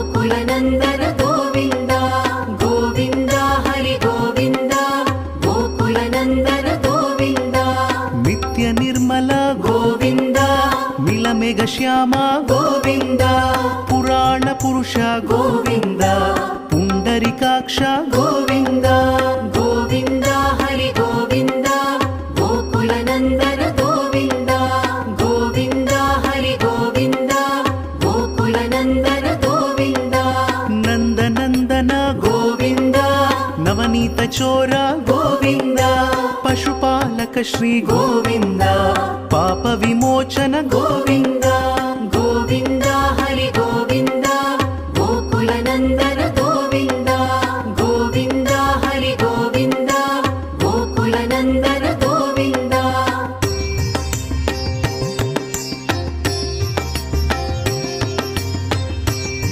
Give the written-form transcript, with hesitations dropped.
गोकुलनन्दन गोविन्द गोविन्द हरि गोविन्द गोकुलनन्दन गोविन्द नित्य निर्मल गोविन्द मिलमेघ श्याम गोविन्द पुराण पुरुष गोविन्द पुण्डरीकाक्ष गोविन्द गोविन्द हरि गोविन्द गोकुलनन्दन गोविन्द गोविन्द हरि गोविन्द गोकुलनन्दन गोविन्द नन्दनन्दन गोविन्द नवनीत चोर गोविन्द पशुपालक श्री गोविन्द पाप विमोचन गोविन्द